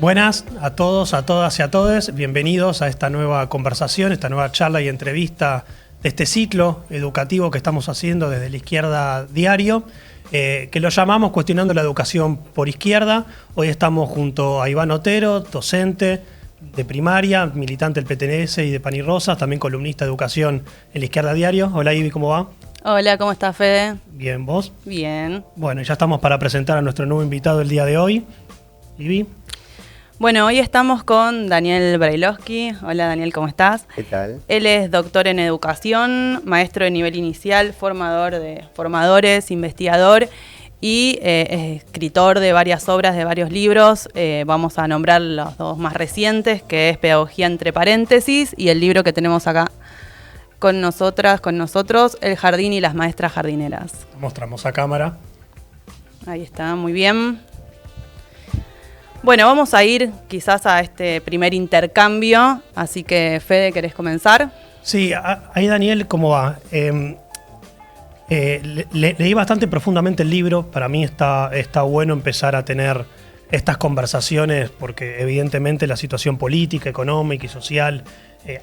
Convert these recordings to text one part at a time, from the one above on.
Buenas a todos, a todas y a todes. Bienvenidos a esta nueva conversación, esta nueva charla y entrevista de este ciclo educativo que estamos haciendo desde La Izquierda Diario, que lo llamamos Cuestionando la Educación por Izquierda. Hoy estamos junto a Iván Otero, docente de primaria, militante del PTNS y de Pan y Rosas, también columnista de educación en La Izquierda Diario. Hola Ivy, ¿cómo va? Hola, ¿cómo estás, Fede? Bien, ¿vos? Bien. Bueno, ya estamos para presentar a nuestro nuevo invitado el día de hoy. Ivy. Bueno, hoy estamos con Daniel Brailovsky. Hola Daniel, ¿cómo estás? ¿Qué tal? Él es doctor en educación, maestro de nivel inicial, formador de formadores, investigador y escritor de varias obras, de varios libros. Vamos a nombrar los dos más recientes, que es Pedagogía entre paréntesis y el libro que tenemos acá con nosotros, El jardín y las maestras jardineras. Mostramos a cámara. Ahí está, muy bien. Bueno, vamos a ir quizás a este primer intercambio, así que Fede, ¿querés comenzar? Sí, ahí Daniel, ¿cómo va? Leí bastante profundamente el libro. Para mí está bueno empezar a tener estas conversaciones porque evidentemente la situación política, económica y social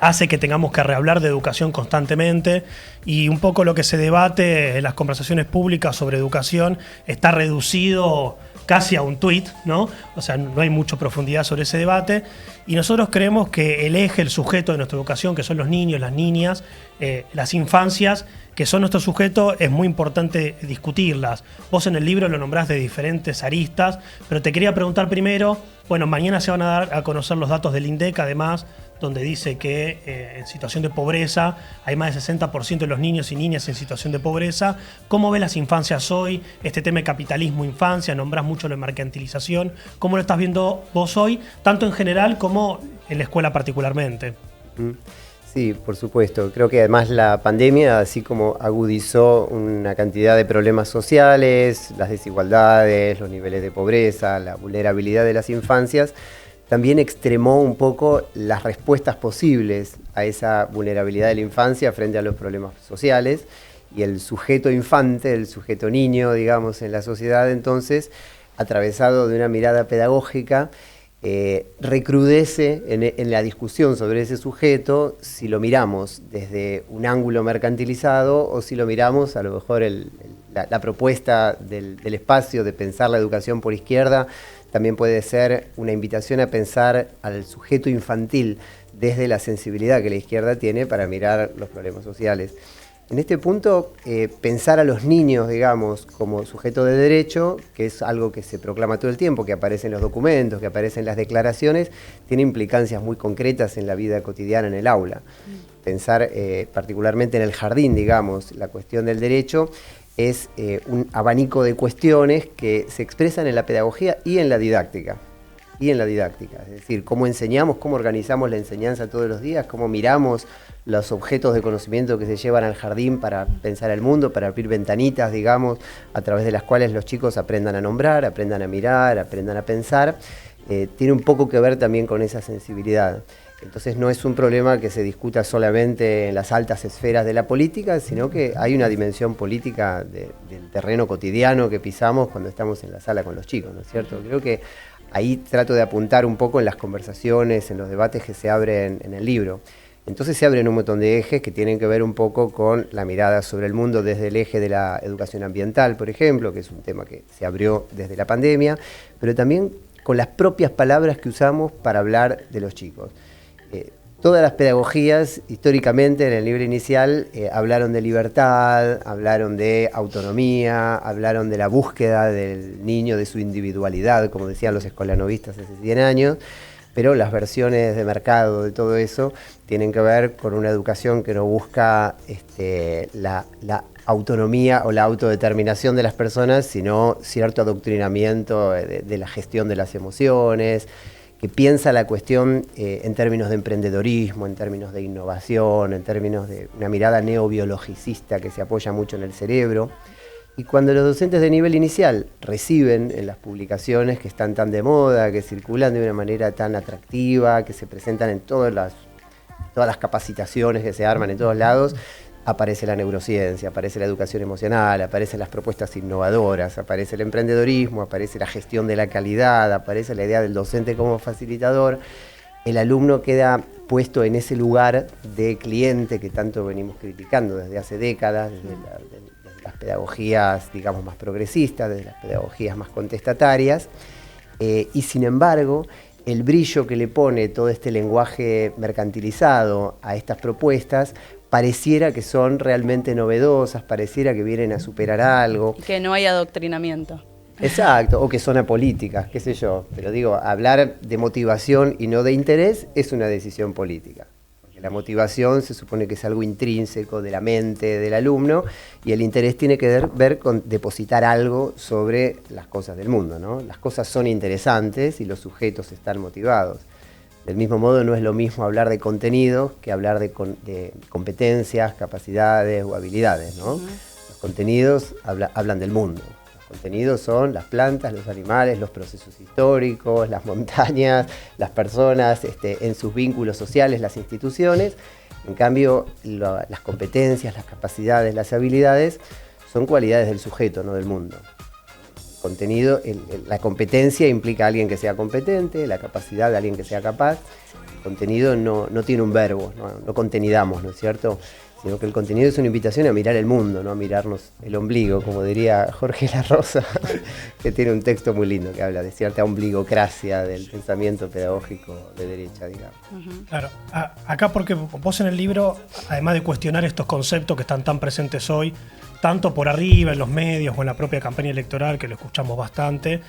hace que tengamos que rehablar de educación constantemente, y un poco lo que se debate en las conversaciones públicas sobre educación está reducido casi a un tuit, ¿no? O sea, no hay mucha profundidad sobre ese debate, y nosotros creemos que el eje, el sujeto de nuestra educación, que son los niños, las niñas, las infancias, que son nuestro sujeto, es muy importante discutirlas. Vos en el libro lo nombrás de diferentes aristas, pero te quería preguntar primero, bueno, mañana se van a dar a conocer los datos del INDEC, además, donde dice que en situación de pobreza hay más del 60% de los niños y niñas en situación de pobreza. ¿Cómo ves las infancias hoy? Este tema de capitalismo, infancia, nombrás mucho la mercantilización. ¿Cómo lo estás viendo vos hoy, tanto en general como en la escuela particularmente? Sí, por supuesto. Creo que además la pandemia, así como agudizó una cantidad de problemas sociales, las desigualdades, los niveles de pobreza, la vulnerabilidad de las infancias, también extremó un poco las respuestas posibles a esa vulnerabilidad de la infancia frente a los problemas sociales, y el sujeto infante, el sujeto niño, digamos, en la sociedad, entonces, atravesado de una mirada pedagógica, recrudece en la discusión sobre ese sujeto si lo miramos desde un ángulo mercantilizado o si lo miramos, a lo mejor la propuesta del espacio de pensar la educación por izquierda también puede ser una invitación a pensar al sujeto infantil desde la sensibilidad que la izquierda tiene para mirar los problemas sociales. En este punto, pensar a los niños, digamos, como sujeto de derecho, que es algo que se proclama todo el tiempo, que aparece en los documentos, que aparece en las declaraciones, tiene implicancias muy concretas en la vida cotidiana en el aula. Pensar particularmente en el jardín, digamos, la cuestión del derecho es un abanico de cuestiones que se expresan en la pedagogía y en la didáctica. Es decir, cómo enseñamos, cómo organizamos la enseñanza todos los días, cómo miramos los objetos de conocimiento que se llevan al jardín para pensar el mundo, para abrir ventanitas, digamos, a través de las cuales los chicos aprendan a nombrar, aprendan a mirar, aprendan a pensar. Tiene un poco que ver también con esa sensibilidad. Entonces no es un problema que se discuta solamente en las altas esferas de la política, sino que hay una dimensión política del terreno cotidiano que pisamos cuando estamos en la sala con los chicos, ¿no es cierto? Creo que ahí trato de apuntar un poco en las conversaciones, en los debates que se abren en el libro. Entonces se abren un montón de ejes que tienen que ver un poco con la mirada sobre el mundo desde el eje de la educación ambiental, por ejemplo, que es un tema que se abrió desde la pandemia, pero también con las propias palabras que usamos para hablar de los chicos. Todas las pedagogías, históricamente, en el libro inicial, hablaron de libertad, hablaron de autonomía, hablaron de la búsqueda del niño, de su individualidad, como decían los escolanovistas hace 100 años, pero las versiones de mercado de todo eso tienen que ver con una educación que no busca la autonomía o la autodeterminación de las personas, sino cierto adoctrinamiento de la gestión de las emociones, que piensa la cuestión en términos de emprendedorismo, en términos de innovación, en términos de una mirada neobiologicista que se apoya mucho en el cerebro. Y cuando los docentes de nivel inicial reciben en las publicaciones que están tan de moda, que circulan de una manera tan atractiva, que se presentan en todas las capacitaciones que se arman en todos lados, aparece la neurociencia, aparece la educación emocional, aparecen las propuestas innovadoras, aparece el emprendedorismo, aparece la gestión de la calidad, aparece la idea del docente como facilitador. El alumno queda puesto en ese lugar de cliente que tanto venimos criticando desde hace décadas, desde las pedagogías, digamos, más progresistas, desde las pedagogías más contestatarias, y sin embargo, el brillo que le pone todo este lenguaje mercantilizado a estas propuestas pareciera que son realmente novedosas, pareciera que vienen a superar algo. Que no hay adoctrinamiento. Exacto, o que son apolíticas, qué sé yo. Pero digo, hablar de motivación y no de interés es una decisión política. Porque la motivación se supone que es algo intrínseco de la mente del alumno y el interés tiene que ver con depositar algo sobre las cosas del mundo, ¿no? Las cosas son interesantes y los sujetos están motivados. Del mismo modo, no es lo mismo hablar de contenidos que hablar de competencias, capacidades o habilidades, ¿no? Los contenidos hablan del mundo. Los contenidos son las plantas, los animales, los procesos históricos, las montañas, las personas en sus vínculos sociales, las instituciones. En cambio, las competencias, las capacidades, las habilidades son cualidades del sujeto, no del mundo. Contenido, la competencia implica a alguien que sea competente, la capacidad de alguien que sea capaz. El contenido no tiene un verbo, no contenidamos, ¿no es cierto? Sino que el contenido es una invitación a mirar el mundo, no a mirarnos el ombligo, como diría Jorge La Rosa, que tiene un texto muy lindo que habla de cierta ombligocracia del pensamiento pedagógico de derecha, digamos. Claro, acá porque vos en el libro, además de cuestionar estos conceptos que están tan presentes hoy, tanto por arriba en los medios o en la propia campaña electoral, que lo escuchamos bastante,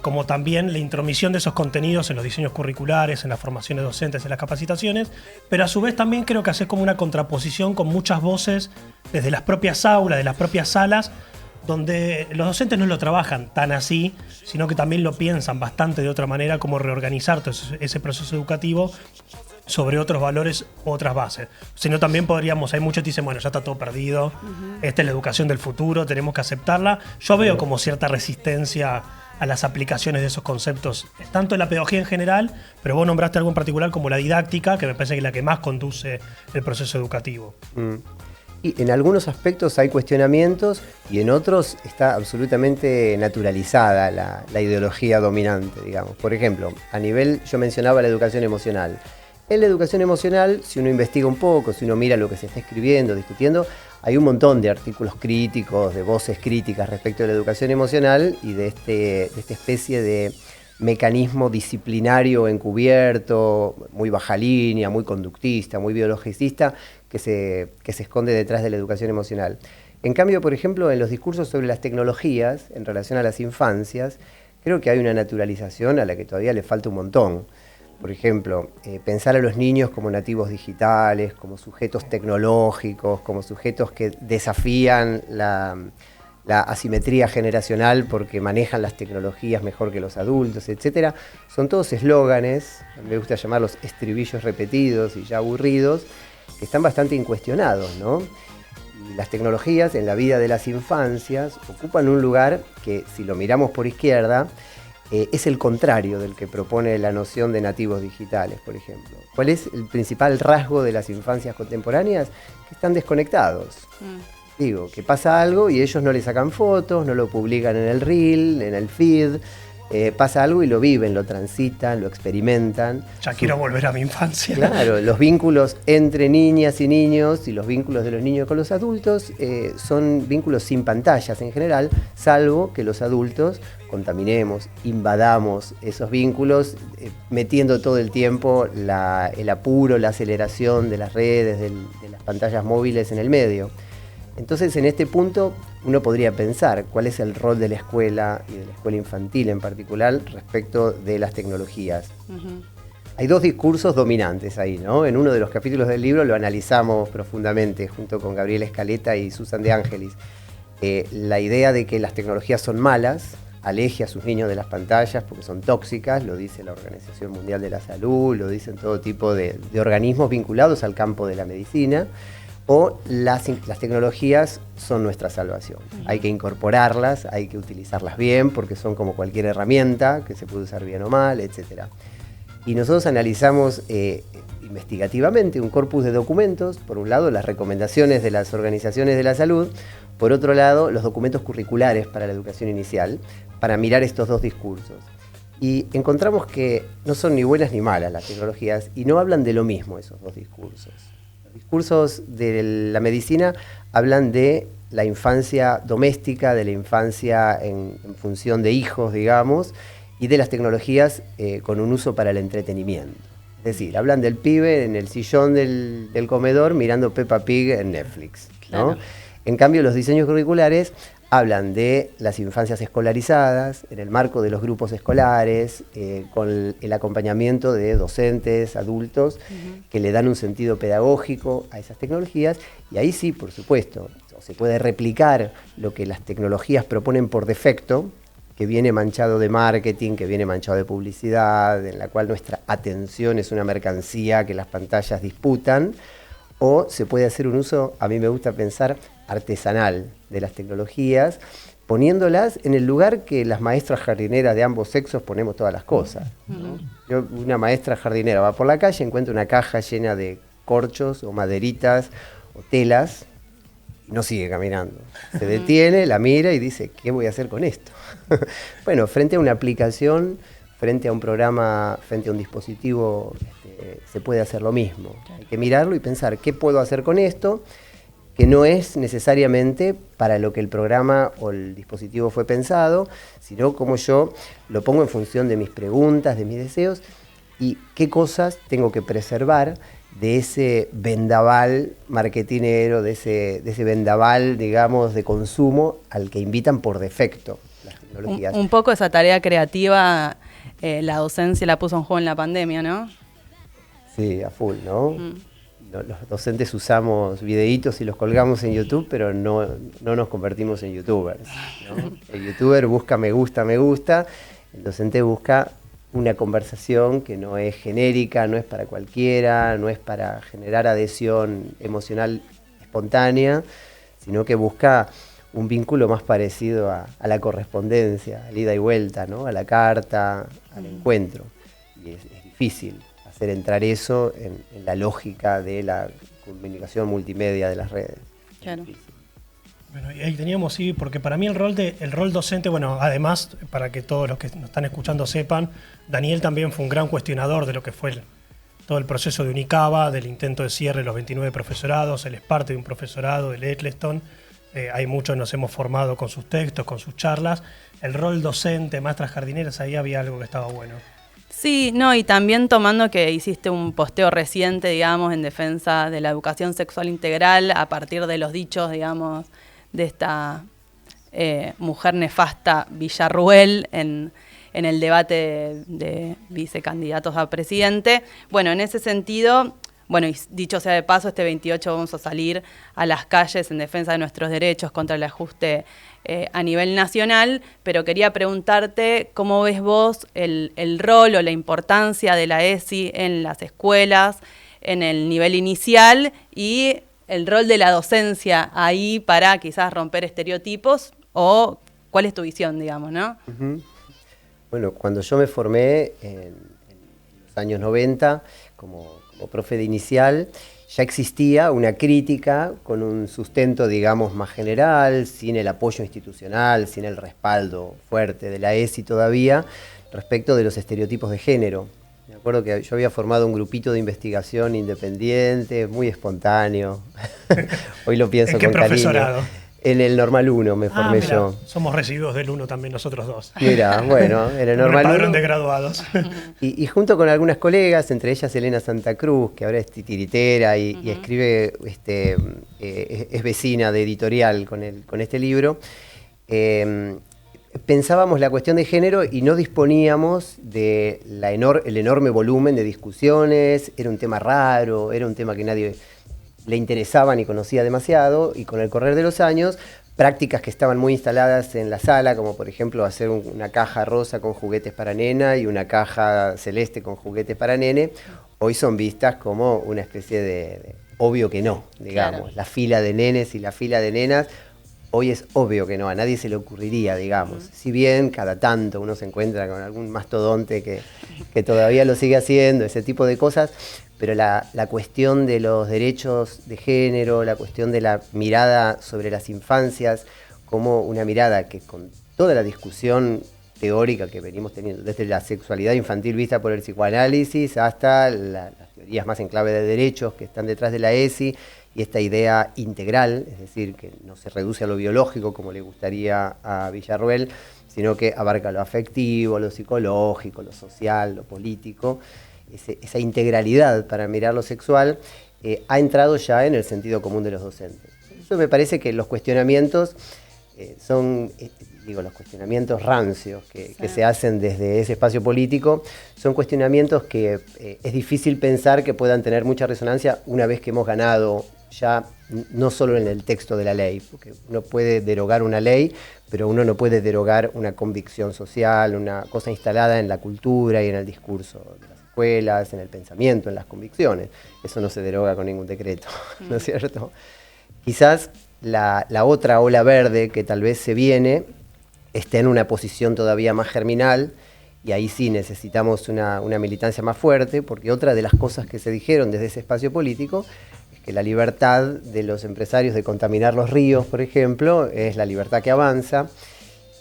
como también la intromisión de esos contenidos en los diseños curriculares, en las formaciones docentes, en las capacitaciones, pero a su vez también creo que hace como una contraposición con muchas voces desde las propias aulas, de las propias salas, donde los docentes no lo trabajan tan así, sino que también lo piensan bastante de otra manera, cómo reorganizar todo ese proceso educativo sobre otros valores, otras bases. Sino también podríamos, hay muchos que dicen, bueno, ya está todo perdido, esta es la educación del futuro, tenemos que aceptarla. Yo veo como cierta resistencia a las aplicaciones de esos conceptos, tanto en la pedagogía en general, pero vos nombraste algo en particular como la didáctica, que me parece que es la que más conduce el proceso educativo. Y en algunos aspectos hay cuestionamientos y en otros está absolutamente naturalizada la ideología dominante, digamos. Por ejemplo, a nivel, yo mencionaba la educación emocional. En la educación emocional, si uno investiga un poco, si uno mira lo que se está escribiendo, discutiendo, hay un montón de artículos críticos, de voces críticas respecto de la educación emocional y de esta especie de mecanismo disciplinario encubierto, muy baja línea, muy conductista, muy biologicista, que se esconde detrás de la educación emocional. En cambio, por ejemplo, en los discursos sobre las tecnologías, en relación a las infancias, creo que hay una naturalización a la que todavía le falta un montón. Por ejemplo, pensar a los niños como nativos digitales, como sujetos tecnológicos, como sujetos que desafían la asimetría generacional porque manejan las tecnologías mejor que los adultos, etc. Son todos eslóganes, me gusta llamarlos estribillos repetidos y ya aburridos, que están bastante incuestionados, ¿no? Y las tecnologías en la vida de las infancias ocupan un lugar que, si lo miramos por izquierda, es el contrario del que propone la noción de nativos digitales, por ejemplo. ¿Cuál es el principal rasgo de las infancias contemporáneas? Que están desconectados. Digo, que pasa algo y ellos no le sacan fotos, no lo publican en el reel, en el feed. Pasa algo y lo viven, lo transitan, lo experimentan. Ya quiero volver a mi infancia. Claro, los vínculos entre niñas y niños y los vínculos de los niños con los adultos son vínculos sin pantallas en general, salvo que los adultos contaminemos, invadamos esos vínculos, metiendo todo el tiempo el apuro, la aceleración de las redes, de las pantallas móviles en el medio. Entonces, en este punto, uno podría pensar cuál es el rol de la escuela y de la escuela infantil en particular respecto de las tecnologías. Hay dos discursos dominantes ahí, ¿no? En uno de los capítulos del libro lo analizamos profundamente junto con Gabriela Escaleta y Susan De Angelis. La idea de que las tecnologías son malas, aleje a sus niños de las pantallas porque son tóxicas, lo dice la Organización Mundial de la Salud, lo dicen todo tipo de organismos vinculados al campo de la medicina. O las tecnologías son nuestra salvación. Hay que incorporarlas, hay que utilizarlas bien, porque son como cualquier herramienta que se puede usar bien o mal, etc. Y nosotros analizamos, investigativamente un corpus de documentos, por un lado las recomendaciones de las organizaciones de la salud, por otro lado los documentos curriculares para la educación inicial, para mirar estos dos discursos. Y encontramos que no son ni buenas ni malas las tecnologías y no hablan de lo mismo esos dos discursos. Los discursos de la medicina hablan de la infancia doméstica, de la infancia en función de hijos, digamos, y de las tecnologías con un uso para el entretenimiento. Es decir, hablan del pibe en el sillón del comedor mirando Peppa Pig en Netflix, ¿no? Claro. En cambio, los diseños curriculares hablan de las infancias escolarizadas, en el marco de los grupos escolares, con el acompañamiento de docentes, adultos, que le dan un sentido pedagógico a esas tecnologías, y ahí sí, por supuesto, se puede replicar lo que las tecnologías proponen por defecto, que viene manchado de marketing, que viene manchado de publicidad, en la cual nuestra atención es una mercancía que las pantallas disputan, o se puede hacer un uso, a mí me gusta pensar, artesanal de las tecnologías, poniéndolas en el lugar que las maestras jardineras de ambos sexos ponemos todas las cosas, ¿no? Una maestra jardinera va por la calle, encuentra una caja llena de corchos o maderitas o telas, y no sigue caminando. Se detiene, la mira y dice, ¿qué voy a hacer con esto? Bueno, frente a una aplicación, frente a un programa, frente a un dispositivo, se puede hacer lo mismo. Hay que mirarlo y pensar, ¿qué puedo hacer con esto? Que no es necesariamente para lo que el programa o el dispositivo fue pensado, sino como yo lo pongo en función de mis preguntas, de mis deseos, y qué cosas tengo que preservar de ese vendaval marketinero, de ese vendaval, digamos, de consumo al que invitan por defecto las tecnologías. Un poco esa tarea creativa, la docencia la puso en juego en la pandemia, ¿no? Sí, a full, ¿no? Los docentes usamos videitos y los colgamos en YouTube, pero no nos convertimos en youtubers, ¿no? El youtuber busca me gusta, el docente busca una conversación que no es genérica, no es para cualquiera, no es para generar adhesión emocional espontánea, sino que busca un vínculo más parecido a la correspondencia, al ida y vuelta, ¿no? A la carta, al encuentro. Y es difícil hacer entrar eso en la lógica de la comunicación multimedia de las redes. Claro. Bueno, y ahí teníamos, sí, porque para mí el rol docente, bueno, además, para que todos los que nos están escuchando sepan, Daniel también fue un gran cuestionador de lo que fue todo el proceso de Unicaba, del intento de cierre de los 29 profesorados. Él es parte de un profesorado del Eccleston. Hay muchos, nos hemos formado con sus textos, con sus charlas. El rol docente, maestras jardineras, ahí había algo que estaba bueno. Sí, no, y también tomando que hiciste un posteo reciente, digamos, en defensa de la educación sexual integral a partir de los dichos, digamos, de esta mujer nefasta Villarruel en el debate de vicecandidatos a presidente. Bueno, en ese sentido, bueno, y dicho sea de paso, este 28 vamos a salir a las calles en defensa de nuestros derechos contra el ajuste a nivel nacional, pero quería preguntarte cómo ves vos el rol o la importancia de la ESI en las escuelas, en el nivel inicial, y el rol de la docencia ahí para quizás romper estereotipos, o cuál es tu visión, digamos, ¿no? Uh-huh. Bueno, cuando yo me formé en los años 90 como profe de inicial, ya existía una crítica con un sustento, digamos, más general, sin el apoyo institucional, sin el respaldo fuerte de la ESI todavía, respecto de los estereotipos de género. Me acuerdo que yo había formado un grupito de investigación independiente, muy espontáneo. Hoy lo pienso con cariño. ¿En qué profesorado? En el Normal 1 me formé yo. Somos recibidos del 1 también nosotros dos. Mira, bueno, en el Normal 1. Padrón de graduados. Y junto con algunas colegas, entre ellas Elena Santa Cruz, que ahora es titiritera y escribe, es vecina de editorial con este libro, pensábamos la cuestión de género y no disponíamos de el enorme volumen de discusiones. Era un tema raro, era un tema que nadie le interesaba ni conocía demasiado, y con el correr de los años, prácticas que estaban muy instaladas en la sala, como por ejemplo hacer una caja rosa con juguetes para nena y una caja celeste con juguetes para nene, hoy son vistas como una especie de obvio que no, digamos. Claro. La fila de nenes y la fila de nenas hoy es obvio que no, a nadie se le ocurriría, digamos. Si bien cada tanto uno se encuentra con algún mastodonte que todavía lo sigue haciendo, ese tipo de cosas, pero la cuestión de los derechos de género, la cuestión de la mirada sobre las infancias, como una mirada que con toda la discusión teórica que venimos teniendo, desde la sexualidad infantil vista por el psicoanálisis hasta las teorías más en clave de derechos que están detrás de la ESI, y esta idea integral, es decir, que no se reduce a lo biológico como le gustaría a Villarruel, sino que abarca lo afectivo, lo psicológico, lo social, lo político. Esa integralidad para mirar lo sexual ha entrado ya en el sentido común de los docentes. Eso me parece que los cuestionamientos son, los cuestionamientos rancios que se hacen desde ese espacio político, son cuestionamientos que es difícil pensar que puedan tener mucha resonancia una vez que hemos ganado ya no solo en el texto de la ley, porque uno puede derogar una ley, pero uno no puede derogar una convicción social, una cosa instalada en la cultura y en el discurso de las escuelas, en el pensamiento, en las convicciones. Eso no se deroga con ningún decreto, ¿no es cierto? Quizás la otra ola verde que tal vez se viene esté en una posición todavía más germinal, y ahí sí necesitamos una militancia más fuerte, porque otra de las cosas que se dijeron desde ese espacio político es que la libertad de los empresarios de contaminar los ríos, por ejemplo, es la libertad que avanza,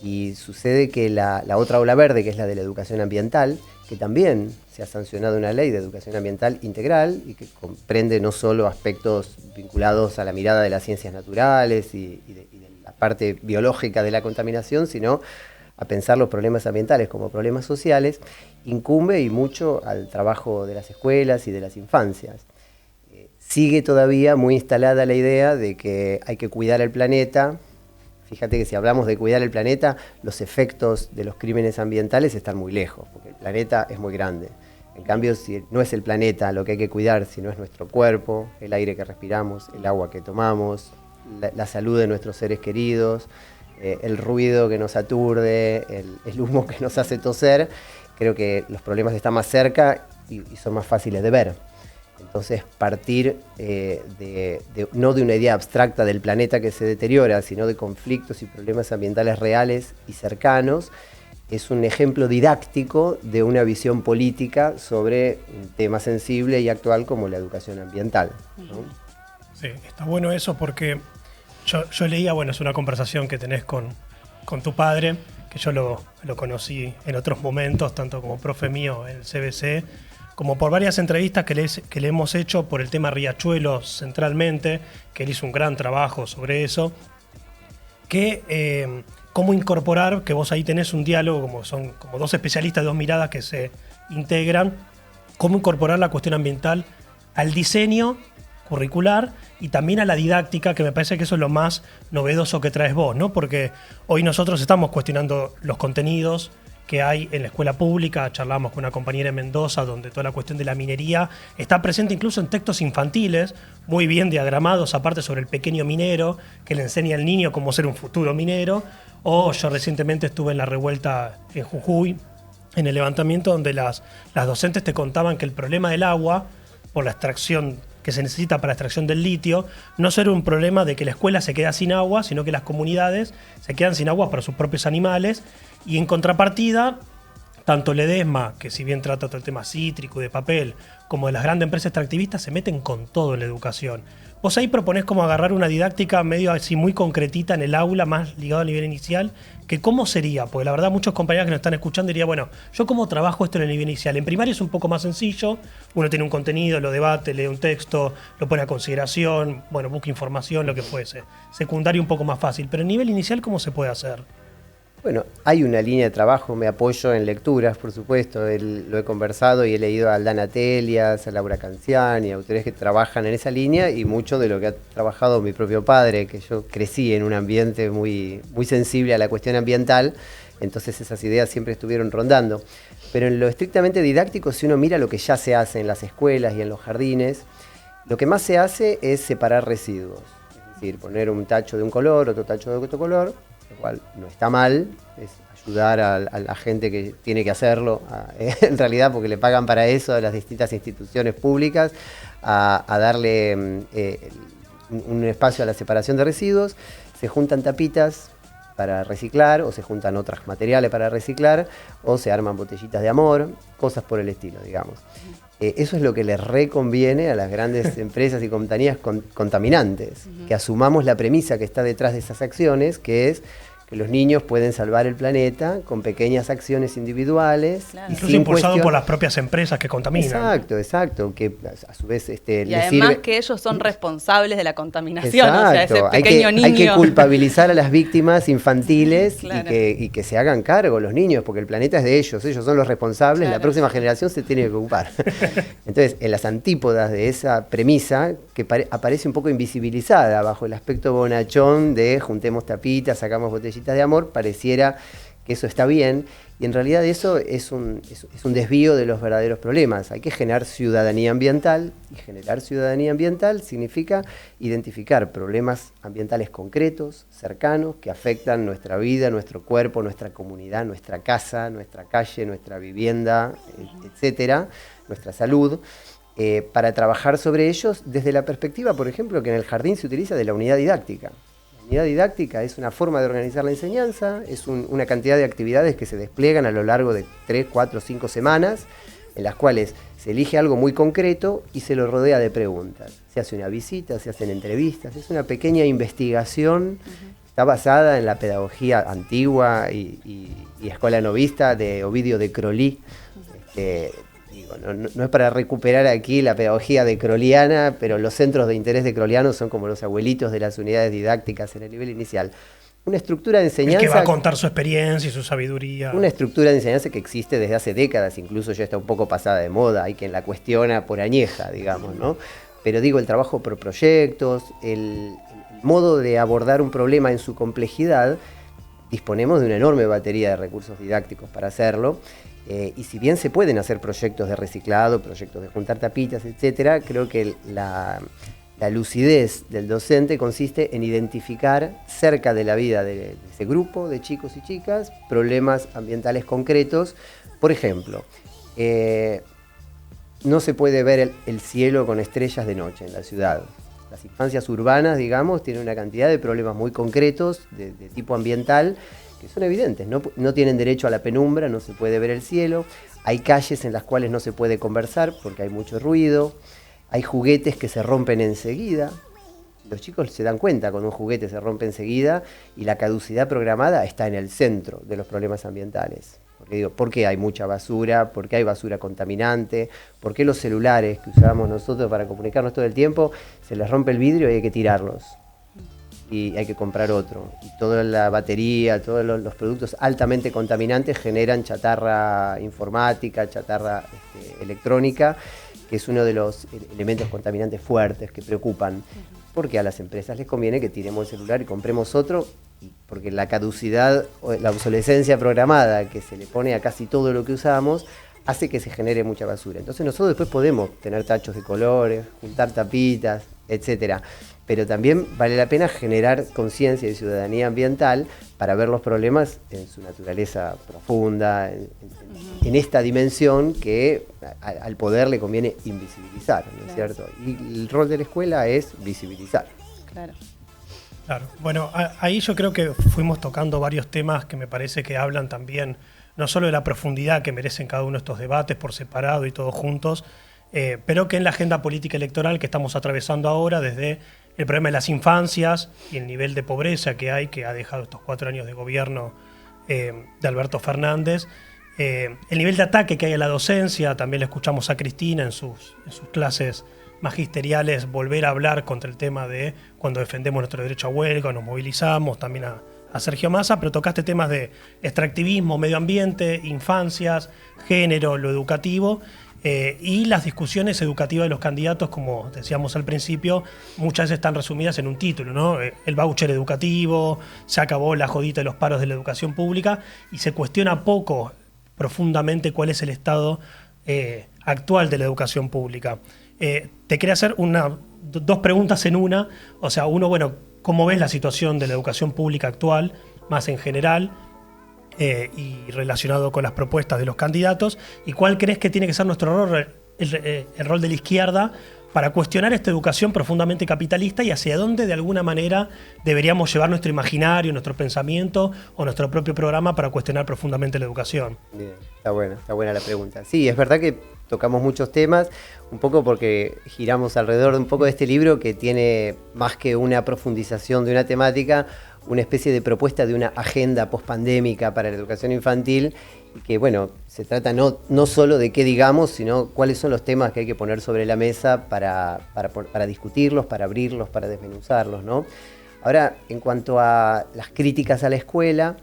y sucede que la otra ola verde, que es la de la educación ambiental, que también se ha sancionado una ley de educación ambiental integral y que comprende no solo aspectos vinculados a la mirada de las ciencias naturales y de la parte biológica de la contaminación, sino a pensar los problemas ambientales como problemas sociales, incumbe y mucho al trabajo de las escuelas y de las infancias. Sigue todavía muy instalada la idea de que hay que cuidar el planeta. Fíjate que si hablamos de cuidar el planeta, los efectos de los crímenes ambientales están muy lejos, porque el planeta es muy grande. En cambio, si no es el planeta lo que hay que cuidar, sino es nuestro cuerpo, el aire que respiramos, el agua que tomamos, la salud de nuestros seres queridos, el ruido que nos aturde, el humo que nos hace toser, creo que los problemas están más cerca y son más fáciles de ver. Entonces, partir no de una idea abstracta del planeta que se deteriora, sino de conflictos y problemas ambientales reales y cercanos, es un ejemplo didáctico de una visión política sobre un tema sensible y actual como la educación ambiental, ¿no? Sí, está bueno eso porque yo leía, bueno, es una conversación que tenés con tu padre, que yo lo conocí en otros momentos, tanto como profe mío en el CBC, como por varias entrevistas que le hemos hecho por el tema Riachuelo centralmente, que él hizo un gran trabajo sobre eso, que cómo incorporar, que vos ahí tenés un diálogo, como son como dos especialistas, dos miradas que se integran, cómo incorporar la cuestión ambiental al diseño curricular y también a la didáctica, que me parece que eso es lo más novedoso que traes vos, ¿no? Porque hoy nosotros estamos cuestionando los contenidos que hay en la escuela pública. Charlamos con una compañera en Mendoza donde toda la cuestión de la minería está presente incluso en textos infantiles, muy bien diagramados, aparte sobre el pequeño minero, que le enseña al niño cómo ser un futuro minero. O yo recientemente estuve en la revuelta en Jujuy, en el levantamiento donde las docentes te contaban que el problema del agua, por la extracción que se necesita para la extracción del litio, no solo un problema de que la escuela se queda sin agua, sino que las comunidades se quedan sin agua para sus propios animales. Y en contrapartida, tanto Ledesma, que si bien trata todo el tema cítrico y de papel, como de las grandes empresas extractivistas, se meten con todo en la educación. Vos ahí proponés como agarrar una didáctica medio así muy concretita en el aula, más ligado al nivel inicial, que cómo sería, porque la verdad muchos compañeros que nos están escuchando dirían, bueno, ¿yo cómo trabajo esto en el nivel inicial? En primaria es un poco más sencillo, uno tiene un contenido, lo debate, lee un texto, lo pone a consideración, bueno, busca información, lo que fuese. Secundario un poco más fácil, pero en nivel inicial, ¿cómo se puede hacer? Bueno, hay una línea de trabajo, me apoyo en lecturas, por supuesto, lo he conversado y he leído a Aldana Telias, a Laura Canciani, autores que trabajan en esa línea, y mucho de lo que ha trabajado mi propio padre, que yo crecí en un ambiente muy, muy sensible a la cuestión ambiental, entonces esas ideas siempre estuvieron rondando. Pero en lo estrictamente didáctico, si uno mira lo que ya se hace en las escuelas y en los jardines, lo que más se hace es separar residuos, es decir, poner un tacho de un color, otro tacho de otro color, lo cual no está mal, es ayudar a la gente que tiene que hacerlo, en realidad porque le pagan para eso a las distintas instituciones públicas, a darle un espacio a la separación de residuos. se juntan tapitas para reciclar, o se juntan otros materiales para reciclar, o se arman botellitas de amor, cosas por el estilo, digamos. Eso es lo que les reconviene a las grandes empresas y compañías contaminantes, que asumamos la premisa que está detrás de esas acciones, que es que los niños pueden salvar el planeta con pequeñas acciones individuales. Claro. Incluso impulsado por las propias empresas que contaminan. Exacto, que a su vez y les además sirve... que ellos son responsables de la contaminación, o sea, ese Exacto. pequeño niño. Hay que culpabilizar a las víctimas infantiles Claro. y que se hagan cargo los niños, porque el planeta es de ellos son los responsables, Claro. la próxima generación se tiene que ocupar. Entonces, en las antípodas de esa premisa, que aparece un poco invisibilizada bajo el aspecto bonachón de juntemos tapitas, sacamos botellitas de amor, pareciera que eso está bien, y en realidad eso es un desvío de los verdaderos problemas. Hay que generar ciudadanía ambiental, y generar ciudadanía ambiental significa identificar problemas ambientales concretos, cercanos, que afectan nuestra vida, nuestro cuerpo, nuestra comunidad, nuestra casa, nuestra calle, nuestra vivienda, etcétera, nuestra salud, para trabajar sobre ellos desde la perspectiva, por ejemplo, que en el jardín se utiliza de la unidad didáctica. La unidad didáctica es una forma de organizar la enseñanza, es una cantidad de actividades que se despliegan a lo largo de 3, 4, 5 semanas, en las cuales se elige algo muy concreto y se lo rodea de preguntas. Se hace una visita, se hacen entrevistas, es una pequeña investigación, está basada en la pedagogía antigua y escuela novista de Ovidio de Crolí. No es para recuperar aquí la pedagogía de croliana, pero los centros de interés de crolianos son como los abuelitos de las unidades didácticas en el nivel inicial. Una estructura de enseñanza... El que va a contar su experiencia y su sabiduría. Una estructura de enseñanza que existe desde hace décadas, incluso ya está un poco pasada de moda, hay quien la cuestiona por añeja, digamos, ¿no? Pero digo, el trabajo por proyectos, el modo de abordar un problema en su complejidad, disponemos de una enorme batería de recursos didácticos para hacerlo. Y si bien se pueden hacer proyectos de reciclado, proyectos de juntar tapitas, etcétera, creo que la lucidez del docente consiste en identificar cerca de la vida de ese grupo de chicos y chicas problemas ambientales concretos. Por ejemplo, no se puede ver el cielo con estrellas de noche en la ciudad. Las infancias urbanas, digamos, tienen una cantidad de problemas muy concretos de tipo ambiental que son evidentes, no tienen derecho a la penumbra, no se puede ver el cielo, hay calles en las cuales no se puede conversar porque hay mucho ruido, hay juguetes que se rompen enseguida, los chicos se dan cuenta cuando un juguete se rompe enseguida y la caducidad programada está en el centro de los problemas ambientales. Porque digo, ¿por qué hay mucha basura? ¿Por qué hay basura contaminante? ¿Por qué los celulares que usábamos nosotros para comunicarnos todo el tiempo se les rompe el vidrio y hay que tirarlos? Y hay que comprar otro. Y toda la batería, todos los productos altamente contaminantes generan chatarra informática, chatarra electrónica, que es uno de los elementos contaminantes fuertes que preocupan. Porque a las empresas les conviene que tiremos el celular y compremos otro, porque la caducidad o la obsolescencia programada que se le pone a casi todo lo que usamos hace que se genere mucha basura. Entonces nosotros después podemos tener tachos de colores, juntar tapitas, etcétera. Pero también vale la pena generar conciencia y ciudadanía ambiental para ver los problemas en su naturaleza profunda, en esta dimensión que al poder le conviene invisibilizar, ¿no es cierto? Y el rol de la escuela es visibilizar. Claro. Claro. Bueno, ahí yo creo que fuimos tocando varios temas que me parece que hablan también, no solo de la profundidad que merecen cada uno de estos debates por separado y todos juntos, pero que en la agenda política electoral que estamos atravesando ahora, desde el problema de las infancias y el nivel de pobreza que hay, que ha dejado estos 4 años de gobierno de Alberto Fernández, el nivel de ataque que hay a la docencia, también le escuchamos a Cristina en sus clases magisteriales volver a hablar contra el tema de cuando defendemos nuestro derecho a huelga, nos movilizamos, también a Sergio Massa, pero tocaste temas de extractivismo, medio ambiente, infancias, género, lo educativo, y las discusiones educativas de los candidatos, como decíamos al principio, muchas veces están resumidas en un título, ¿no? El voucher educativo, se acabó la jodita de los paros de la educación pública, y se cuestiona poco profundamente cuál es el estado actual de la educación pública. Te quería hacer dos preguntas en una. O sea, uno, bueno, ¿cómo ves la situación de la educación pública actual, más en general, y relacionado con las propuestas de los candidatos? ¿Y cuál crees que tiene que ser nuestro rol, el rol de la izquierda, para cuestionar esta educación profundamente capitalista y hacia dónde de alguna manera deberíamos llevar nuestro imaginario, nuestro pensamiento o nuestro propio programa para cuestionar profundamente la educación. Bien, está buena la pregunta. Sí, es verdad que tocamos muchos temas, un poco porque giramos alrededor de un poco de este libro que tiene más que una profundización de una temática, una especie de propuesta de una agenda pospandémica para la educación infantil, y que bueno, se trata no solo de qué digamos, sino cuáles son los temas que hay que poner sobre la mesa para discutirlos, para abrirlos, para desmenuzarlos, ¿no? Ahora, en cuanto a las críticas a la escuela,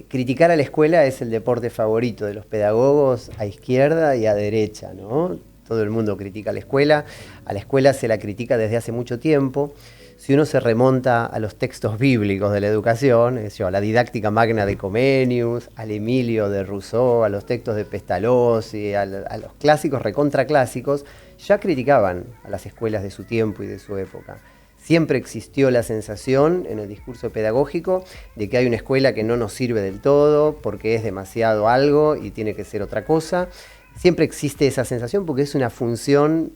criticar a la escuela es el deporte favorito de los pedagogos a izquierda y a derecha, ¿no? Todo el mundo critica a la escuela se la critica desde hace mucho tiempo. Si uno se remonta a los textos bíblicos de la educación, es decir, a la didáctica magna de Comenius, al Emilio de Rousseau, a los textos de Pestalozzi, a los clásicos recontraclásicos, ya criticaban a las escuelas de su tiempo y de su época. Siempre existió la sensación en el discurso pedagógico de que hay una escuela que no nos sirve del todo porque es demasiado algo y tiene que ser otra cosa. Siempre existe esa sensación porque es una función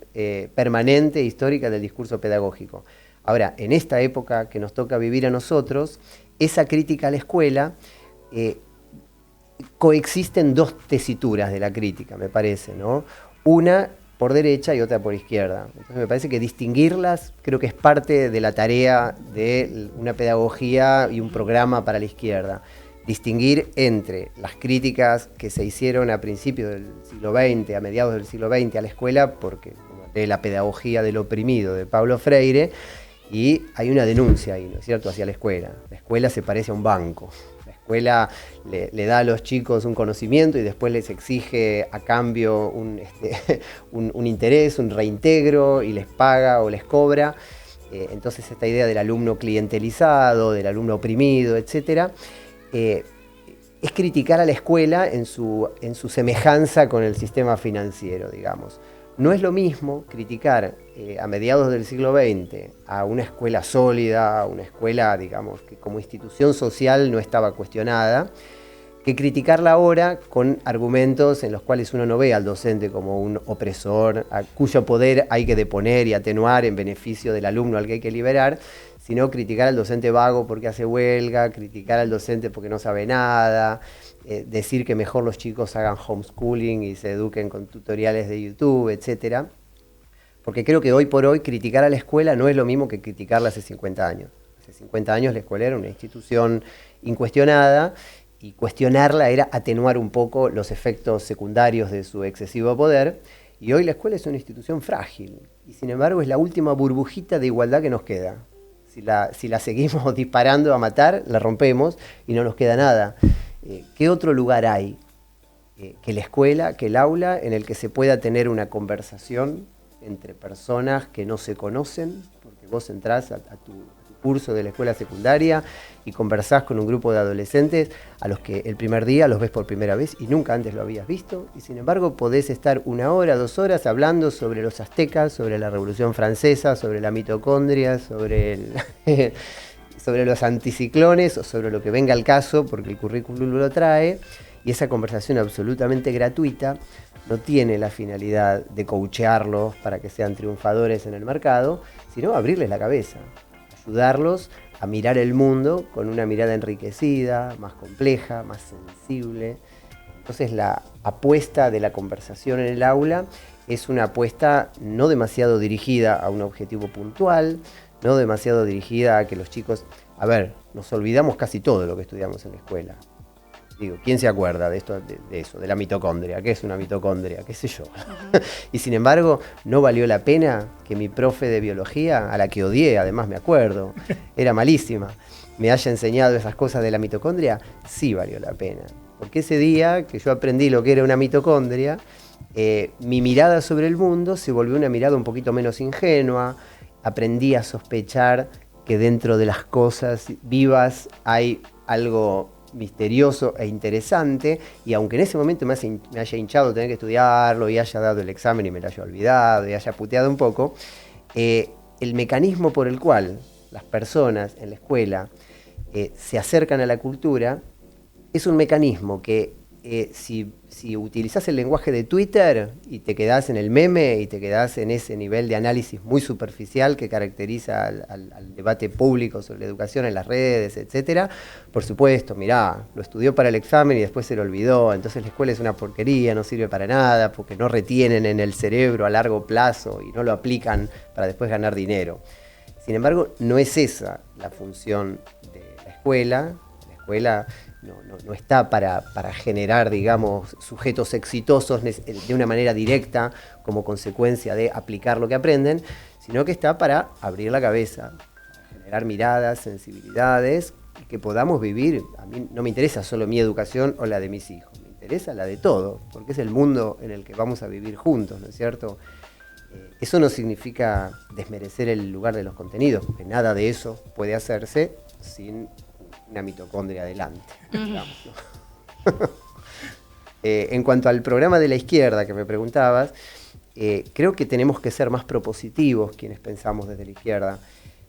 permanente e histórica del discurso pedagógico. Ahora, en esta época que nos toca vivir a nosotros, esa crítica a la escuela coexisten dos tesituras de la crítica, me parece, ¿no? Una por derecha y otra por izquierda. Entonces me parece que distinguirlas creo que es parte de la tarea de una pedagogía y un programa para la izquierda. Distinguir entre las críticas que se hicieron a principios del siglo XX, a mediados del siglo XX a la escuela, porque de la pedagogía del oprimido de Paulo Freire, y hay una denuncia ahí, ¿no es cierto?, hacia la escuela. La escuela se parece a un banco. La escuela le da a los chicos un conocimiento y después les exige a cambio un interés, un reintegro, y les paga o les cobra. Entonces esta idea del alumno clientelizado, del alumno oprimido, etcétera, es criticar a la escuela en su semejanza con el sistema financiero, digamos. No es lo mismo criticar a mediados del siglo XX a una escuela sólida, a una escuela, digamos, que como institución social no estaba cuestionada, que criticarla ahora con argumentos en los cuales uno no ve al docente como un opresor, cuyo poder hay que deponer y atenuar en beneficio del alumno al que hay que liberar, sino criticar al docente vago porque hace huelga, criticar al docente porque no sabe nada, decir que mejor los chicos hagan homeschooling y se eduquen con tutoriales de YouTube, etcétera. Porque creo que hoy por hoy criticar a la escuela no es lo mismo que criticarla hace 50 años. Hace 50 años la escuela era una institución incuestionada y cuestionarla era atenuar un poco los efectos secundarios de su excesivo poder. Y hoy la escuela es una institución frágil y sin embargo es la última burbujita de igualdad que nos queda. Si la seguimos disparando a matar, la rompemos y no nos queda nada. ¿Qué otro lugar hay que la escuela, que el aula, en el que se pueda tener una conversación entre personas que no se conocen? Porque vos entrás a tu curso de la escuela secundaria y conversás con un grupo de adolescentes a los que el primer día los ves por primera vez y nunca antes lo habías visto, y sin embargo podés estar 1 hora, 2 horas hablando sobre los aztecas, sobre la Revolución Francesa, sobre la mitocondria, sobre los anticiclones o sobre lo que venga al caso, porque el currículum lo trae, y esa conversación absolutamente gratuita no tiene la finalidad de coachearlos para que sean triunfadores en el mercado, sino abrirles la cabeza, ayudarlos a mirar el mundo con una mirada enriquecida, más compleja, más sensible. Entonces la apuesta de la conversación en el aula es una apuesta no demasiado dirigida a un objetivo puntual, no demasiado dirigida a que los chicos... A ver, nos olvidamos casi todo lo que estudiamos en la escuela. Digo, ¿quién se acuerda de esto, de eso, de la mitocondria? ¿Qué es una mitocondria? ¿Qué sé yo? Y sin embargo, ¿no valió la pena que mi profe de biología, a la que odié, además me acuerdo, era malísima, me haya enseñado esas cosas de la mitocondria? Sí valió la pena. Porque ese día que yo aprendí lo que era una mitocondria, mi mirada sobre el mundo se volvió una mirada un poquito menos ingenua. Aprendí a sospechar que dentro de las cosas vivas hay algo misterioso e interesante, y aunque en ese momento me haya hinchado tener que estudiarlo y haya dado el examen y me lo haya olvidado y haya puteado un poco, el mecanismo por el cual las personas en la escuela se acercan a la cultura es un mecanismo que si utilizás el lenguaje de Twitter y te quedás en el meme y te quedás en ese nivel de análisis muy superficial que caracteriza al debate público sobre la educación en las redes, etcétera, por supuesto, mirá, lo estudió para el examen y después se lo olvidó, entonces la escuela es una porquería, no sirve para nada, porque no retienen en el cerebro a largo plazo y no lo aplican para después ganar dinero. Sin embargo, no es esa la función de la escuela. La escuela no está para generar, digamos, sujetos exitosos de una manera directa como consecuencia de aplicar lo que aprenden, sino que está para abrir la cabeza, para generar miradas, sensibilidades, y que podamos vivir. A mí no me interesa solo mi educación o la de mis hijos, me interesa la de todos, porque es el mundo en el que vamos a vivir juntos, ¿no es cierto? Eso no significa desmerecer el lugar de los contenidos, porque nada de eso puede hacerse sin una mitocondria adelante, digamos, ¿no? En cuanto al programa de la izquierda que me preguntabas, creo que tenemos que ser más propositivos quienes pensamos desde la izquierda.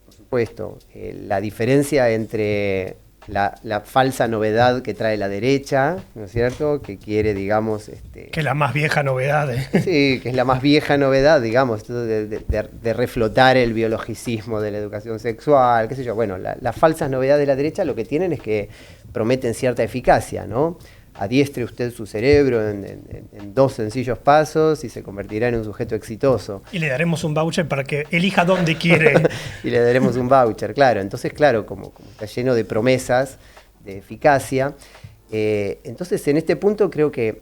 Por supuesto, la diferencia entre la falsa novedad que trae la derecha, ¿no es cierto? Que quiere, digamos... que es la más vieja novedad. Sí, que es la más vieja novedad, digamos, de reflotar el biologicismo de la educación sexual, qué sé yo. Bueno, las falsas novedades de la derecha lo que tienen es que prometen cierta eficacia, ¿no? Adiestre usted su cerebro en 2 sencillos pasos y se convertirá en un sujeto exitoso. Y le daremos un voucher para que elija dónde quiere. Y le daremos un voucher, claro. Entonces, claro, como está lleno de promesas, de eficacia, entonces en este punto creo que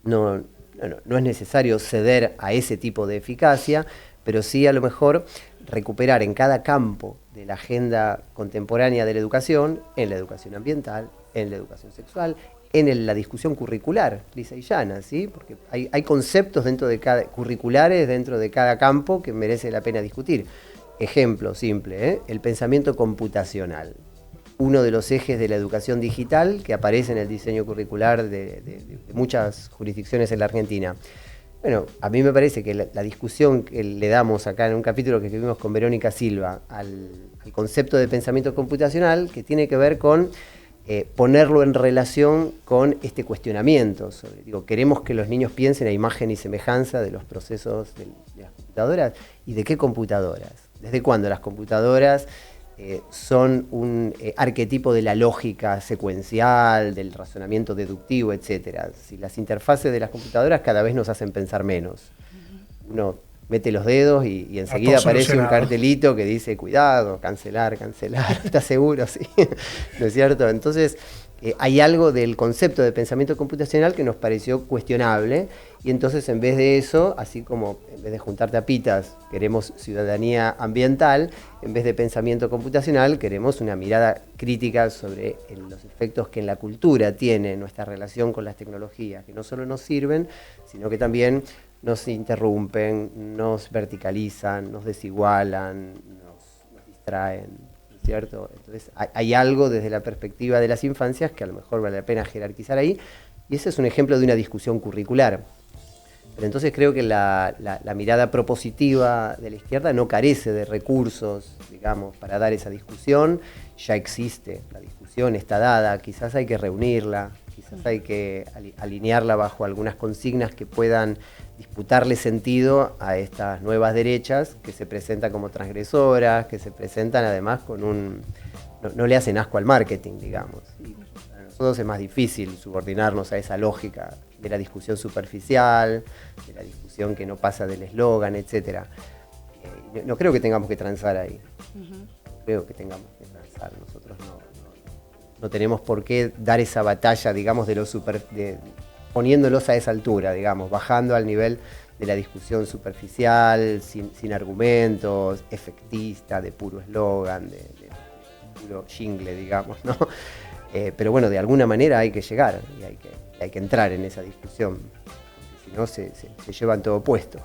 no es necesario ceder a ese tipo de eficacia, pero sí a lo mejor recuperar en cada campo de la agenda contemporánea de la educación, en la educación ambiental, en la educación sexual, en la discusión curricular, lisa y llana, ¿sí? Porque hay conceptos curriculares dentro de cada campo que merece la pena discutir. Ejemplo simple, el pensamiento computacional. Uno de los ejes de la educación digital que aparece en el diseño curricular de muchas jurisdicciones en la Argentina. Bueno, a mí me parece que la discusión que le damos acá en un capítulo que escribimos con Verónica Silva al concepto de pensamiento computacional, que tiene que ver con ponerlo en relación con este cuestionamiento sobre, queremos que los niños piensen a imagen y semejanza de los procesos de las computadoras. ¿Y de qué computadoras? ¿Desde cuándo las computadoras son un arquetipo de la lógica secuencial, del razonamiento deductivo, etcétera? Si las interfaces de las computadoras cada vez nos hacen pensar menos. Uno mete los dedos y enseguida aparece un cartelito que dice cuidado, cancelar, ¿estás seguro? Sí, ¿no es cierto? Entonces hay algo del concepto de pensamiento computacional que nos pareció cuestionable, y entonces en vez de eso, así como en vez de juntar tapitas queremos ciudadanía ambiental, en vez de pensamiento computacional queremos una mirada crítica sobre los efectos que en la cultura tiene nuestra relación con las tecnologías, que no solo nos sirven, sino que también nos interrumpen, nos verticalizan, nos desigualan, nos distraen, ¿no es cierto? Entonces hay algo desde la perspectiva de las infancias que a lo mejor vale la pena jerarquizar ahí, y ese es un ejemplo de una discusión curricular. Pero entonces creo que la mirada propositiva de la izquierda no carece de recursos, digamos, para dar esa discusión. Ya existe, la discusión está dada, quizás hay que reunirla, quizás hay que alinearla bajo algunas consignas que puedan disputarle sentido a estas nuevas derechas que se presentan como transgresoras, que se presentan además con no le hacen asco al marketing, digamos. Y para nosotros es más difícil subordinarnos a esa lógica de la discusión superficial, de la discusión que no pasa del eslogan, etc. No creo que tengamos que transar ahí. Creo que tengamos que transar. Nosotros no tenemos por qué dar esa batalla, digamos, poniéndolos a esa altura, digamos, bajando al nivel de la discusión superficial, sin argumentos, efectista, de puro eslogan, de puro jingle, digamos, ¿no? Pero bueno, de alguna manera hay que llegar y hay que entrar en esa discusión, si no se llevan todo puesto.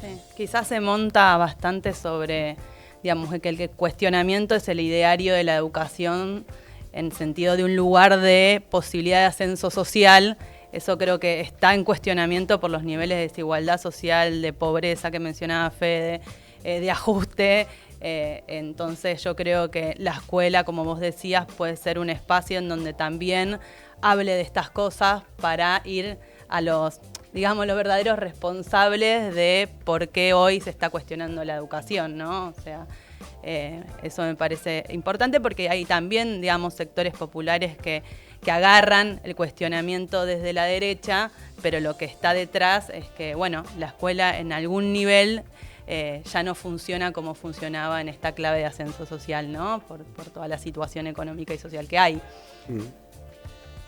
Sí, quizás se monta bastante sobre, digamos, que el cuestionamiento es el ideario de la educación en sentido de un lugar de posibilidad de ascenso social. Eso creo que está en cuestionamiento por los niveles de desigualdad social, de pobreza que mencionaba Fede, de ajuste, Entonces yo creo que la escuela, como vos decías, puede ser un espacio en donde también hable de estas cosas para ir a los, digamos, los verdaderos responsables de por qué hoy se está cuestionando la educación, ¿no? O sea, eso me parece importante porque hay también, digamos, sectores populares que agarran el cuestionamiento desde la derecha, pero lo que está detrás es que, bueno, la escuela en algún nivel ya no funciona como funcionaba en esta clave de ascenso social, ¿no? Por toda la situación económica y social que hay.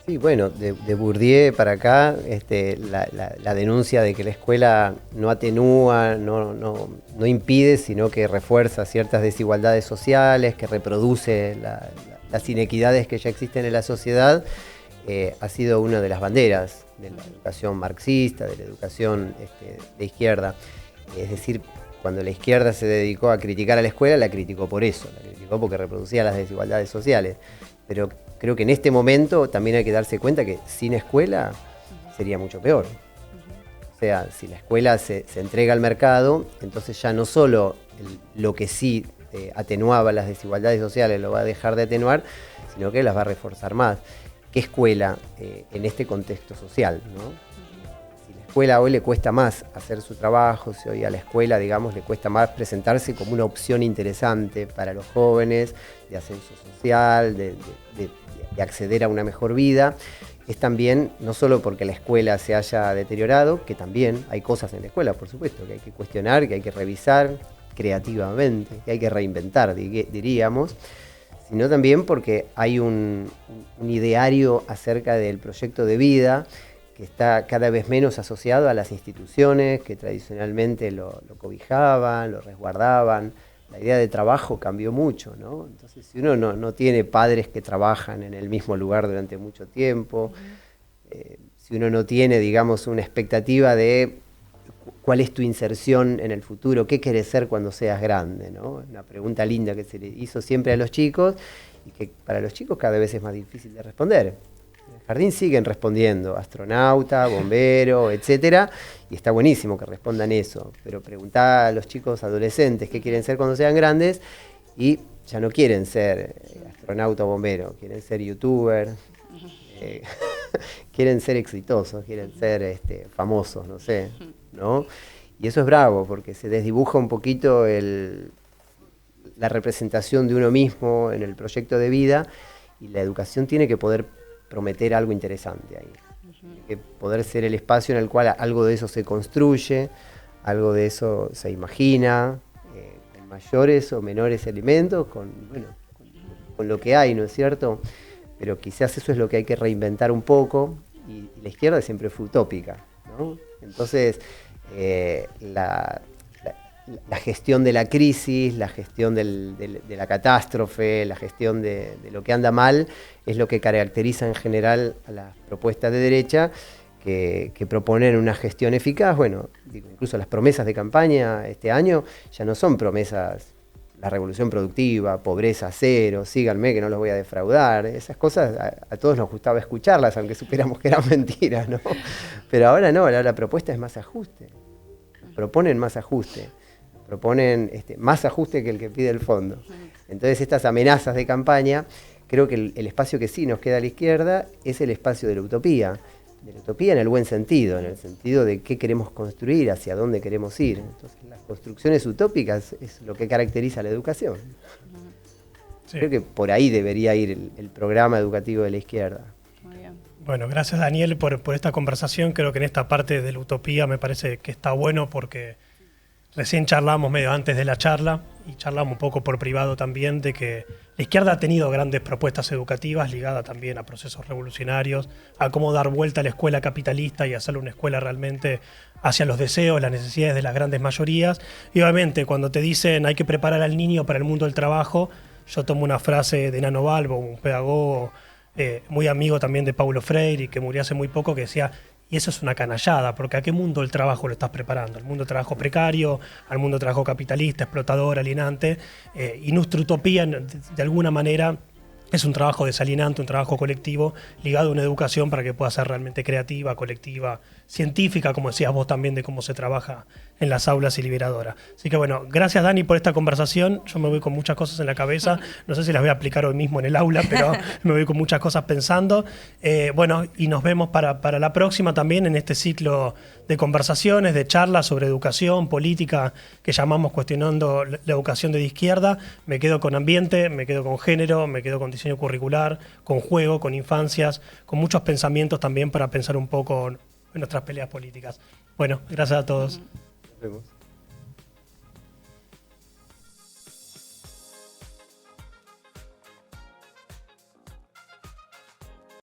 Sí, bueno, de Bourdieu para acá, la denuncia de que la escuela no atenúa, no impide, sino que refuerza ciertas desigualdades sociales, que reproduce las inequidades que ya existen en la sociedad, ha sido una de las banderas de la educación marxista, de la educación de izquierda. Es decir, cuando la izquierda se dedicó a criticar a la escuela, la criticó por eso, la criticó porque reproducía las desigualdades sociales. Pero creo que en este momento también hay que darse cuenta que sin escuela sería mucho peor. O sea, si la escuela se entrega al mercado, entonces ya no solo lo que sí atenuaba las desigualdades sociales lo va a dejar de atenuar, sino que las va a reforzar más. ¿Qué escuela en este contexto social, ¿no? Si la escuela hoy le cuesta más hacer su trabajo, si hoy a la escuela, digamos, le cuesta más presentarse como una opción interesante para los jóvenes, de ascenso social, de acceder a una mejor vida, es también, no solo porque la escuela se haya deteriorado, que también hay cosas en la escuela, por supuesto, que hay que cuestionar, que hay que revisar creativamente, que hay que reinventar, diríamos, sino también porque hay un ideario acerca del proyecto de vida que está cada vez menos asociado a las instituciones que tradicionalmente lo cobijaban, lo resguardaban. La idea de trabajo cambió mucho, ¿no? Entonces, si uno no tiene padres que trabajan en el mismo lugar durante mucho tiempo, si uno no tiene, digamos, una expectativa de cuál es tu inserción en el futuro, qué querés ser cuando seas grande, ¿no? Una pregunta linda que se le hizo siempre a los chicos y que para los chicos cada vez es más difícil de responder. En el jardín siguen respondiendo, astronauta, bombero, etcétera, y está buenísimo que respondan eso, pero preguntá a los chicos adolescentes qué quieren ser cuando sean grandes y ya no quieren ser astronauta o bombero, quieren ser youtuber, quieren ser exitosos, quieren ser famosos, no sé, ¿no? Y eso es bravo porque se desdibuja un poquito la representación de uno mismo en el proyecto de vida y la educación tiene que poder prometer algo interesante ahí. Tiene que poder ser el espacio en el cual algo de eso se construye, algo de eso se imagina, en mayores o menores elementos, con lo que hay, ¿no es cierto? Pero quizás eso es lo que hay que reinventar un poco, y la izquierda siempre fue utópica, ¿no? Entonces, la gestión de la crisis, la gestión de la catástrofe, la gestión de lo que anda mal, es lo que caracteriza en general a las propuestas de derecha, que proponen una gestión eficaz. Bueno, incluso las promesas de campaña este año ya no son promesas, la revolución productiva, pobreza cero, síganme que no los voy a defraudar. Esas cosas a todos nos gustaba escucharlas, aunque supiéramos que eran mentiras, ¿no? Pero ahora no, ahora la propuesta es más ajuste. Proponen más ajuste. Proponen más ajuste que el que pide el fondo. Entonces estas amenazas de campaña, creo que el espacio que sí nos queda a la izquierda es el espacio de la utopía en el buen sentido, en el sentido de qué queremos construir, hacia dónde queremos ir. Entonces las construcciones utópicas es lo que caracteriza la educación. Sí. Creo que por ahí debería ir el programa educativo de la izquierda. Muy bien. Bueno, gracias Daniel por esta conversación. Creo que en esta parte de la utopía me parece que está bueno porque recién charlamos medio antes de la charla y charlamos un poco por privado también de que la izquierda ha tenido grandes propuestas educativas ligadas también a procesos revolucionarios, a cómo dar vuelta a la escuela capitalista y hacer una escuela realmente hacia los deseos, las necesidades de las grandes mayorías. Y obviamente cuando te dicen hay que preparar al niño para el mundo del trabajo, yo tomo una frase de Nano Balbo, un pedagogo muy amigo también de Paulo Freire y que murió hace muy poco, que decía: y eso es una canallada, porque ¿a qué mundo del trabajo lo estás preparando? ¿Al mundo del trabajo precario? ¿Al mundo del trabajo capitalista, explotador, alienante? Y nuestra utopía, de alguna manera, es un trabajo desalienante, un trabajo colectivo, ligado a una educación para que pueda ser realmente creativa, colectiva, científica, como decías vos también, de cómo se trabaja en las aulas y liberadora. Así que bueno, gracias Dani por esta conversación. Yo me voy con muchas cosas en la cabeza. No sé si las voy a aplicar hoy mismo en el aula, pero me voy con muchas cosas pensando. Bueno, y nos vemos para la próxima también en este ciclo de conversaciones, de charlas sobre educación, política, que llamamos Cuestionando la Educación de Izquierda. Me quedo con ambiente, me quedo con género, me quedo con diseño curricular, con juego, con infancias, con muchos pensamientos también para pensar un poco en nuestras peleas políticas. Bueno, gracias a todos. Nos vemos.